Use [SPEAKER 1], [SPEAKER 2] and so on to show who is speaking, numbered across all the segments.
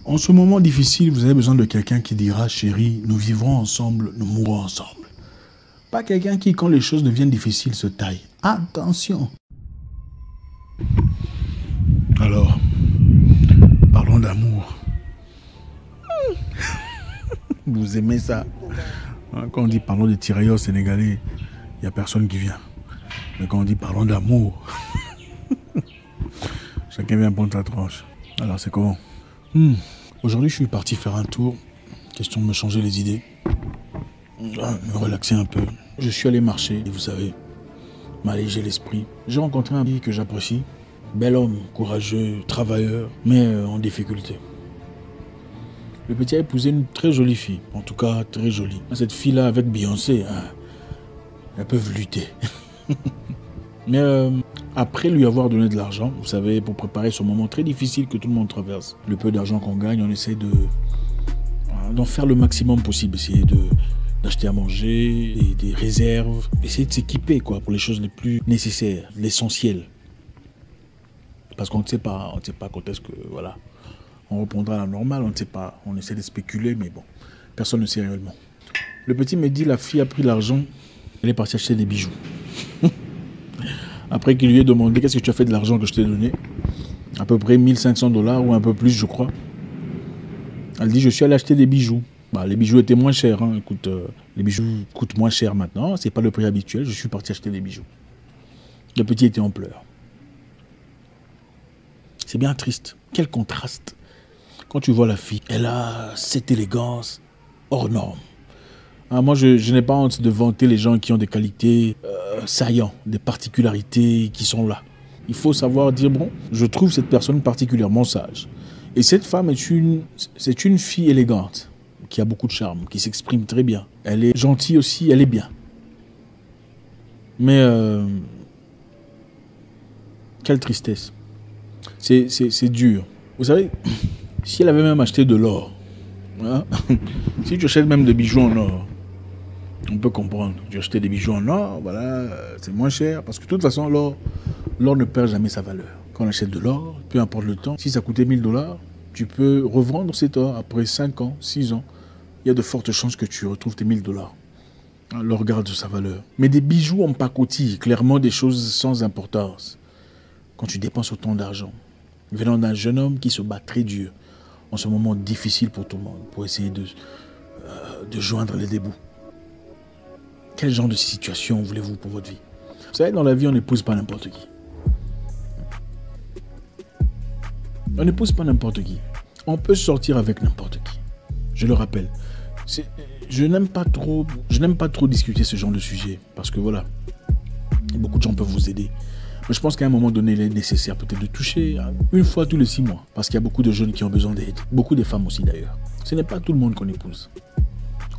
[SPEAKER 1] En ce moment difficile, vous avez besoin de quelqu'un qui dira, chérie, nous vivrons ensemble, nous mourrons ensemble. Pas quelqu'un qui, quand les choses deviennent difficiles, se taille. Attention. Alors, parlons d'amour. Vous aimez ça? Quand on dit parlons de tirailleurs sénégalais, il n'y a personne qui vient. Mais quand on dit parlons d'amour, chacun vient prendre sa tranche. Alors c'est comment? Aujourd'hui, je suis parti faire un tour. Question de me changer les idées. Me relaxer un peu. Je suis allé marcher, et vous savez, m'alléger l'esprit. J'ai rencontré un petit que j'apprécie. Bel homme, courageux, travailleur, mais en difficulté. Le petit a épousé une très jolie fille. En tout cas, très jolie. Cette fille-là, avec Beyoncé, elles peuvent lutter. Mais après lui avoir donné de l'argent, vous savez, pour préparer ce moment très difficile que tout le monde traverse, le peu d'argent qu'on gagne, on essaie d'en faire le maximum possible, essayer d'acheter à manger, des réserves, essayer de s'équiper quoi, pour les choses les plus nécessaires, l'essentiel. Parce qu'on ne sait pas quand est-ce que, voilà, on reprendra à la normale, on ne sait pas, on essaie de spéculer, mais bon, personne ne sait réellement. Le petit me dit, la fille a pris l'argent, elle est partie acheter des bijoux. Après qu'il lui ait demandé, qu'est-ce que tu as fait de l'argent que je t'ai donné? À peu près 1500 $ ou un peu plus, je crois. Elle dit, je suis allé acheter des bijoux. Bah, les bijoux étaient moins chers. Hein. Écoute, les bijoux coûtent moins cher maintenant. C'est pas le prix habituel. Je suis parti acheter des bijoux. Le petit était en pleurs. C'est bien triste. Quel contraste. Quand tu vois la fille, elle a cette élégance hors norme. Ah, moi, je n'ai pas honte de vanter les gens qui ont des qualités saillantes, des particularités qui sont là. Il faut savoir dire, bon, je trouve cette personne particulièrement sage. Et cette femme c'est une fille élégante, qui a beaucoup de charme, qui s'exprime très bien. Elle est gentille aussi, elle est bien. Mais, quelle tristesse. C'est dur. Vous savez, si elle avait même acheté de l'or, hein, si tu achètes même des bijoux en or, on peut comprendre. Tu achètes des bijoux en or, voilà, c'est moins cher. Parce que de toute façon, l'or ne perd jamais sa valeur. Quand on achète de l'or, peu importe le temps, si ça coûtait 1000 $, tu peux revendre cet or après 5 ans, 6 ans. Il y a de fortes chances que tu retrouves tes 1000 $. L'or garde sa valeur. Mais des bijoux en pacotille, clairement des choses sans importance. Quand tu dépenses autant d'argent, venant d'un jeune homme qui se bat très dur, en ce moment difficile pour tout le monde, pour essayer de joindre les deux bouts. Quel genre de situation voulez-vous pour votre vie? Vous savez, dans la vie, on n'épouse pas n'importe qui. On n'épouse pas n'importe qui. On peut sortir avec n'importe qui. Je le rappelle. Je n'aime pas trop discuter ce genre de sujet. Parce que voilà, beaucoup de gens peuvent vous aider. Mais je pense qu'à un moment donné, il est nécessaire peut-être de toucher une fois tous les 6 mois. Parce qu'il y a beaucoup de jeunes qui ont besoin d'aide. Beaucoup de femmes aussi d'ailleurs. Ce n'est pas tout le monde qu'on épouse.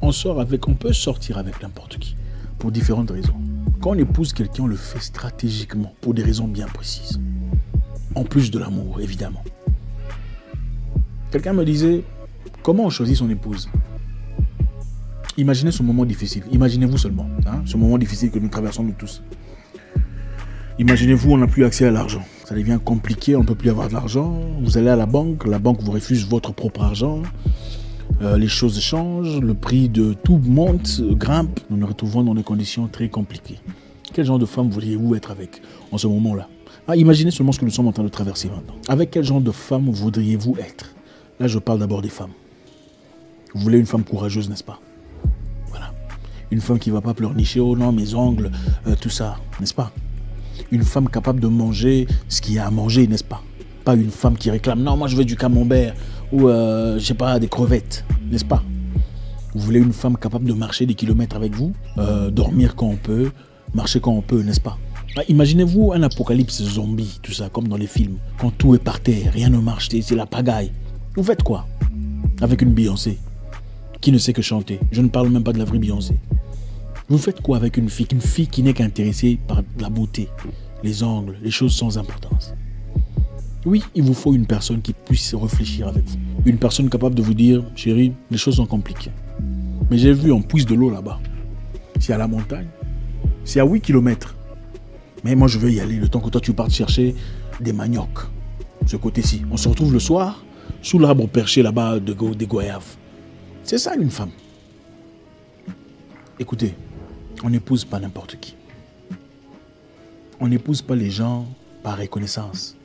[SPEAKER 1] On peut sortir avec n'importe qui. Pour différentes raisons. Quand on épouse quelqu'un, on le fait stratégiquement, pour des raisons bien précises. En plus de l'amour, évidemment. Quelqu'un me disait, comment on choisit son épouse? Imaginez ce moment difficile. Imaginez-vous seulement, hein, ce moment difficile que nous traversons nous tous. Imaginez-vous, on n'a plus accès à l'argent. Ça devient compliqué, on ne peut plus avoir de l'argent. Vous allez à la banque vous refuse votre propre argent. Les choses changent, le prix de tout monte, grimpe. Nous nous retrouvons dans des conditions très compliquées. Quel genre de femme voudriez-vous être avec en ce moment-là? Imaginez seulement ce que nous sommes en train de traverser maintenant. Avec quel genre de femme voudriez-vous être? Là, je parle d'abord des femmes. Vous voulez une femme courageuse, n'est-ce pas? Voilà. Une femme qui ne va pas pleurnicher, oh non, mes ongles, tout ça, n'est-ce pas? Une femme capable de manger ce qu'il y a à manger, n'est-ce pas? Pas une femme qui réclame, non, moi je veux du camembert. Ou, je sais pas, des crevettes, n'est-ce pas? Vous voulez une femme capable de marcher des kilomètres avec vous, dormir quand on peut, marcher quand on peut, n'est-ce pas? Imaginez-vous un apocalypse zombie, tout ça, comme dans les films. Quand tout est par terre, rien ne marche, c'est la pagaille. Vous faites quoi avec une Beyoncé qui ne sait que chanter? Je ne parle même pas de la vraie Beyoncé. Vous faites quoi avec une fille qui n'est qu'intéressée par la beauté, les ongles, les choses sans importance? Oui, il vous faut une personne qui puisse réfléchir avec vous. Une personne capable de vous dire, chérie, les choses sont compliquées. Mais j'ai vu, on puise de l'eau là-bas. C'est à la montagne. C'est à 8 km. Mais moi, je veux y aller le temps que toi, tu partes chercher des maniocs. Ce côté-ci. On se retrouve le soir. sous l'arbre perché là-bas des goyaves. C'est ça une femme. Écoutez, on n'épouse pas n'importe qui. On n'épouse pas les gens par reconnaissance.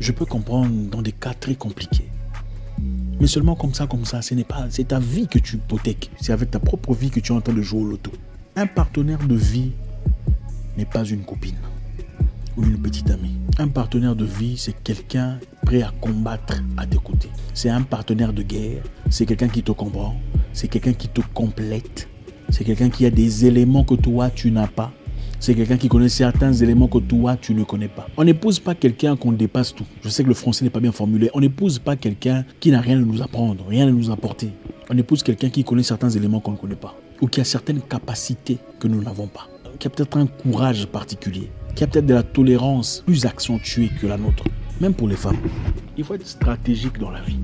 [SPEAKER 1] Je peux comprendre dans des cas très compliqués. Mais seulement comme ça, c'est ta vie que tu hypothèques. C'est avec ta propre vie que tu es en train de jouer au loto. Un partenaire de vie n'est pas une copine ou une petite amie. Un partenaire de vie, c'est quelqu'un prêt à combattre à tes côtés. C'est un partenaire de guerre, c'est quelqu'un qui te comprend, c'est quelqu'un qui te complète, c'est quelqu'un qui a des éléments que toi, tu n'as pas. C'est quelqu'un qui connaît certains éléments que toi, tu ne connais pas. On n'épouse pas quelqu'un qu'on dépasse tout. Je sais que le français n'est pas bien formulé. On n'épouse pas quelqu'un qui n'a rien à nous apprendre, rien à nous apporter. On épouse quelqu'un qui connaît certains éléments qu'on ne connaît pas. Ou qui a certaines capacités que nous n'avons pas. Qui a peut-être un courage particulier. Qui a peut-être de la tolérance plus accentuée que la nôtre. Même pour les femmes. Il faut être stratégique dans la vie.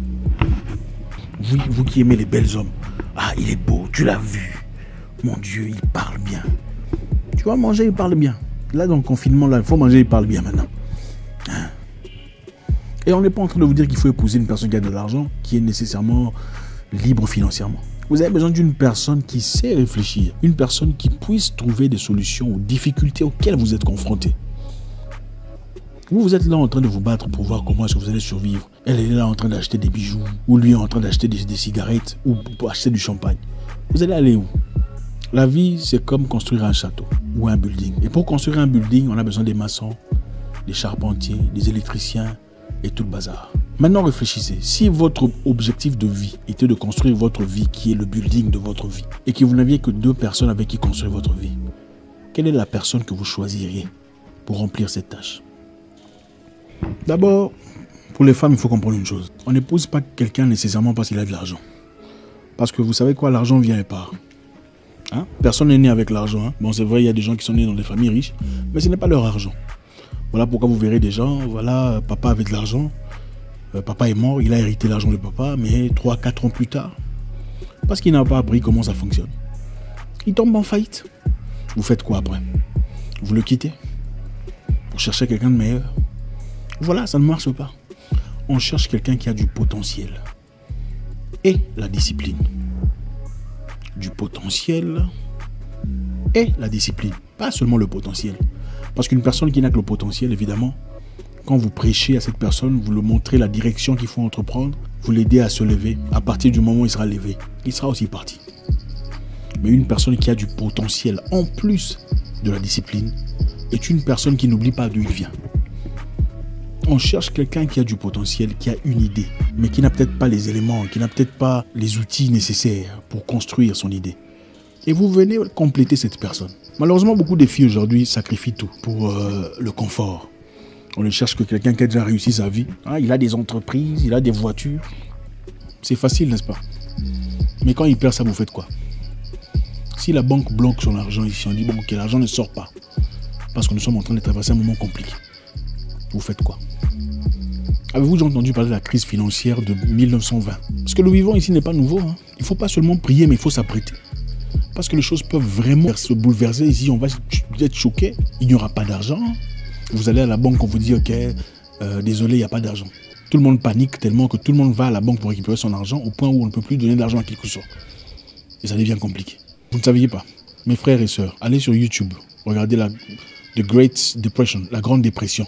[SPEAKER 1] Vous qui aimez les belles hommes. Ah, il est beau, tu l'as vu. Mon Dieu, il parle bien. Tu vois, manger, il parle bien. Là, dans le confinement, là, il faut manger, il parle bien maintenant. Hein? Et on n'est pas en train de vous dire qu'il faut épouser une personne qui a de l'argent, qui est nécessairement libre financièrement. Vous avez besoin d'une personne qui sait réfléchir, une personne qui puisse trouver des solutions aux difficultés auxquelles vous êtes confrontés. Vous êtes là en train de vous battre pour voir comment est-ce que vous allez survivre. Elle est là en train d'acheter des bijoux, ou lui est en train d'acheter des cigarettes, ou pour acheter du champagne. Vous allez aller où? La vie, c'est comme construire un château ou un building. Et pour construire un building, on a besoin des maçons, des charpentiers, des électriciens et tout le bazar. Maintenant, réfléchissez. Si votre objectif de vie était de construire votre vie, qui est le building de votre vie, et que vous n'aviez que 2 personnes avec qui construire votre vie, quelle est la personne que vous choisiriez pour remplir cette tâche? D'abord, pour les femmes, il faut comprendre une chose. On n'épouse pas quelqu'un nécessairement parce qu'il a de l'argent. Parce que vous savez quoi, l'argent vient et part. Hein? Personne n'est né avec l'argent. Hein? Bon, c'est vrai, il y a des gens qui sont nés dans des familles riches, mais ce n'est pas leur argent. Voilà pourquoi vous verrez des gens, voilà, papa avait de l'argent, papa est mort, il a hérité l'argent de papa, mais 3-4 ans plus tard, parce qu'il n'a pas appris comment ça fonctionne, il tombe en faillite. Vous faites quoi après? Vous le quittez pour chercher quelqu'un de meilleur? Voilà, ça ne marche pas. On cherche quelqu'un qui a du potentiel et la discipline. Du potentiel et la discipline. Pas seulement le potentiel. Parce qu'une personne qui n'a que le potentiel, évidemment, quand vous prêchez à cette personne, vous lui montrez la direction qu'il faut entreprendre, vous l'aidez à se lever. À partir du moment où il sera levé, il sera aussi parti. Mais une personne qui a du potentiel en plus de la discipline est une personne qui n'oublie pas d'où il vient. On cherche quelqu'un qui a du potentiel, qui a une idée, mais qui n'a peut-être pas les éléments, qui n'a peut-être pas les outils nécessaires pour construire son idée. Et vous venez compléter cette personne. Malheureusement, beaucoup de filles aujourd'hui sacrifient tout pour le confort. On ne cherche que quelqu'un qui a déjà réussi sa vie. Ah, il a des entreprises, il a des voitures. C'est facile, n'est-ce pas? Mais quand il perd ça, vous faites quoi? Si la banque bloque son argent ici, on dit bon, que l'argent ne sort pas, parce que nous sommes en train de traverser un moment compliqué. Vous faites quoi? Avez-vous déjà entendu parler de la crise financière de 1920? Parce que le vivant ici n'est pas nouveau. Hein. Il ne faut pas seulement prier, mais il faut s'apprêter. Parce que les choses peuvent vraiment se bouleverser. Ici, on va être choqué. Il n'y aura pas d'argent. Vous allez à la banque, on vous dit, ok, désolé, il n'y a pas d'argent. Tout le monde panique tellement que tout le monde va à la banque pour récupérer son argent au point où on ne peut plus donner d'argent à quelque chose. Et ça devient compliqué. Vous ne saviez pas. Mes frères et sœurs, allez sur YouTube. Regardez The Great Depression, la Grande Dépression.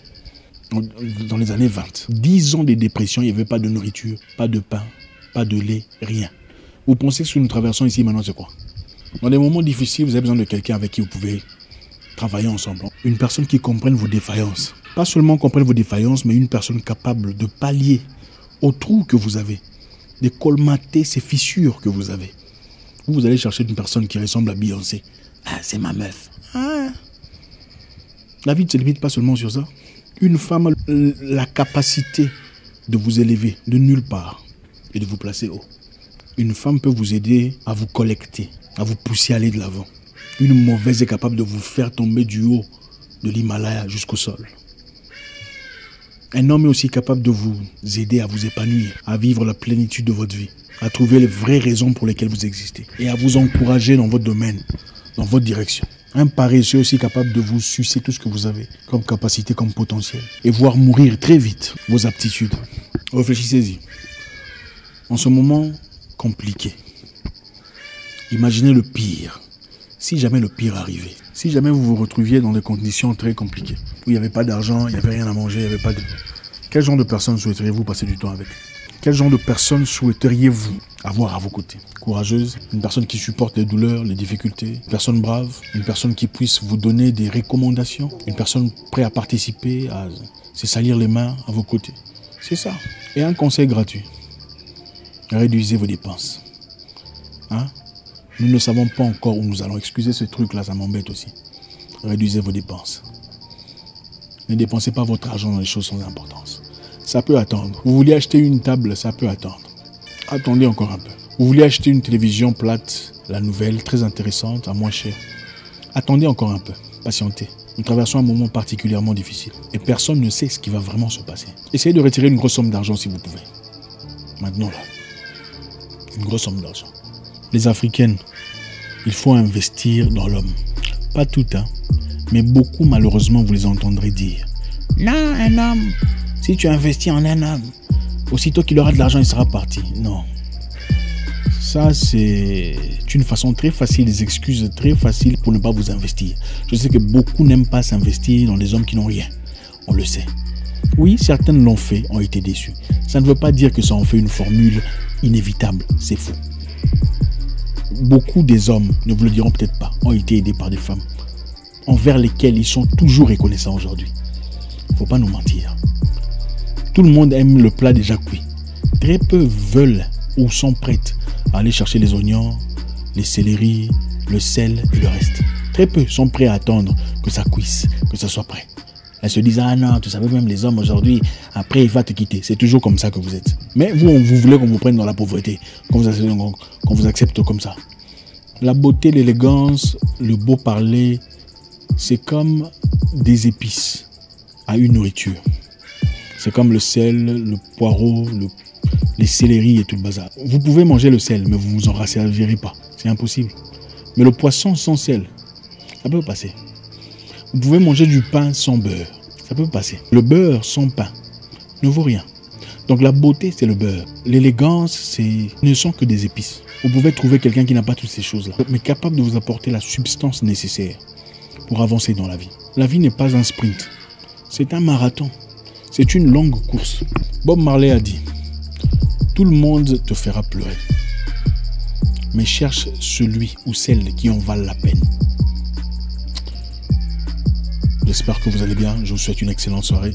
[SPEAKER 1] Dans les années 20. 10 ans de dépression, il n'y avait pas de nourriture, pas de pain, pas de lait, rien. Vous pensez que ce que nous traversons ici maintenant, c'est quoi? Dans des moments difficiles, vous avez besoin de quelqu'un avec qui vous pouvez travailler ensemble. Une personne qui comprenne vos défaillances. Pas seulement comprenne vos défaillances, mais une personne capable de pallier aux trous que vous avez, de colmater ces fissures que vous avez. Vous allez chercher une personne qui ressemble à Beyoncé. Ah, c'est ma meuf. Ah. La vie ne se limite pas seulement sur ça. Une femme a la capacité de vous élever de nulle part et de vous placer haut. Une femme peut vous aider à vous collecter, à vous pousser à aller de l'avant. Une mauvaise est capable de vous faire tomber du haut de l'Himalaya jusqu'au sol. Un homme est aussi capable de vous aider à vous épanouir, à vivre la plénitude de votre vie, à trouver les vraies raisons pour lesquelles vous existez et à vous encourager dans votre domaine, dans votre direction. Un paresseux aussi capable de vous sucer tout ce que vous avez comme capacité, comme potentiel et voir mourir très vite vos aptitudes. Réfléchissez-y. En ce moment compliqué, imaginez le pire. Si jamais le pire arrivait, si jamais vous vous retrouviez dans des conditions très compliquées, où il n'y avait pas d'argent, il n'y avait rien à manger, il n'y avait pas de... Quel genre de personne souhaiteriez-vous passer du temps avec? Quel genre de personne souhaiteriez-vous avoir à vos côtés? Courageuse, une personne qui supporte les douleurs, les difficultés, une personne brave, une personne qui puisse vous donner des recommandations, une personne prête à participer, à se salir les mains à vos côtés. C'est ça. Et un conseil gratuit. Réduisez vos dépenses. Hein? Nous ne savons pas encore où nous allons. Excusez ce truc-là, ça m'embête aussi. Réduisez vos dépenses. Ne dépensez pas votre argent dans les choses sans importance. Ça peut attendre. Vous voulez acheter une table, ça peut attendre. Attendez encore un peu. Vous voulez acheter une télévision plate, la nouvelle, très intéressante, à moins cher. Attendez encore un peu. Patientez. Nous traversons un moment particulièrement difficile. Et personne ne sait ce qui va vraiment se passer. Essayez de retirer une grosse somme d'argent si vous pouvez. Maintenant là. Une grosse somme d'argent. Les Africaines, il faut investir dans l'homme. Pas tout, hein. Mais beaucoup, malheureusement, vous les entendrez dire. Non, un homme. Si tu investis en un homme, aussitôt qu'il aura de l'argent, il sera parti. Non. Ça, c'est une façon très facile, des excuses très faciles pour ne pas vous investir. Je sais que beaucoup n'aiment pas s'investir dans des hommes qui n'ont rien. On le sait. Oui, certaines l'ont fait, ont été déçus. Ça ne veut pas dire que ça en fait une formule inévitable. C'est faux. Beaucoup des hommes, ne vous le diront peut-être pas, ont été aidés par des femmes envers lesquelles ils sont toujours reconnaissants aujourd'hui. Il ne faut pas nous mentir. Tout le monde aime le plat déjà cuit. Très peu veulent ou sont prêtes à aller chercher les oignons, les céleris, le sel et le reste. Très peu sont prêts à attendre que ça cuise, que ça soit prêt. Elles se disent, ah non, tu savais même les hommes aujourd'hui, après il va te quitter. C'est toujours comme ça que vous êtes. Mais vous voulez qu'on vous prenne dans la pauvreté, qu'on vous accepte comme ça. La beauté, l'élégance, le beau parler, c'est comme des épices à une nourriture. C'est comme le sel, le poireau, les céleris et tout le bazar. Vous pouvez manger le sel, mais vous ne vous en rasservirez pas. C'est impossible. Mais le poisson sans sel, ça peut passer. Vous pouvez manger du pain sans beurre. Ça peut passer. Le beurre sans pain ne vaut rien. Donc la beauté, c'est le beurre. L'élégance, ne sont que des épices. Vous pouvez trouver quelqu'un qui n'a pas toutes ces choses-là, mais capable de vous apporter la substance nécessaire pour avancer dans la vie. La vie n'est pas un sprint. C'est un marathon. C'est une longue course. Bob Marley a dit, tout le monde te fera pleurer, mais cherche celui ou celle qui en valent la peine. J'espère que vous allez bien. Je vous souhaite une excellente soirée.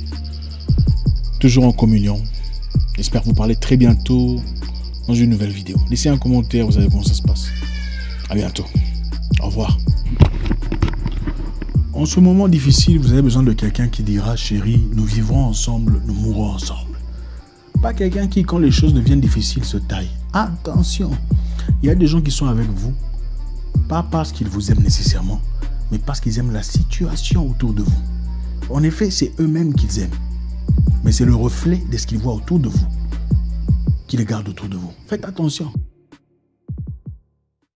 [SPEAKER 1] Toujours en communion. J'espère vous parler très bientôt dans une nouvelle vidéo. Laissez un commentaire, vous savez comment ça se passe. À bientôt. Au revoir. En ce moment difficile, vous avez besoin de quelqu'un qui dira, chérie, nous vivrons ensemble, nous mourrons ensemble. Pas quelqu'un qui, quand les choses deviennent difficiles, se taille. Attention, il y a des gens qui sont avec vous, pas parce qu'ils vous aiment nécessairement, mais parce qu'ils aiment la situation autour de vous. En effet, c'est eux-mêmes qu'ils aiment. Mais c'est le reflet de ce qu'ils voient autour de vous qui les garde autour de vous. Faites attention.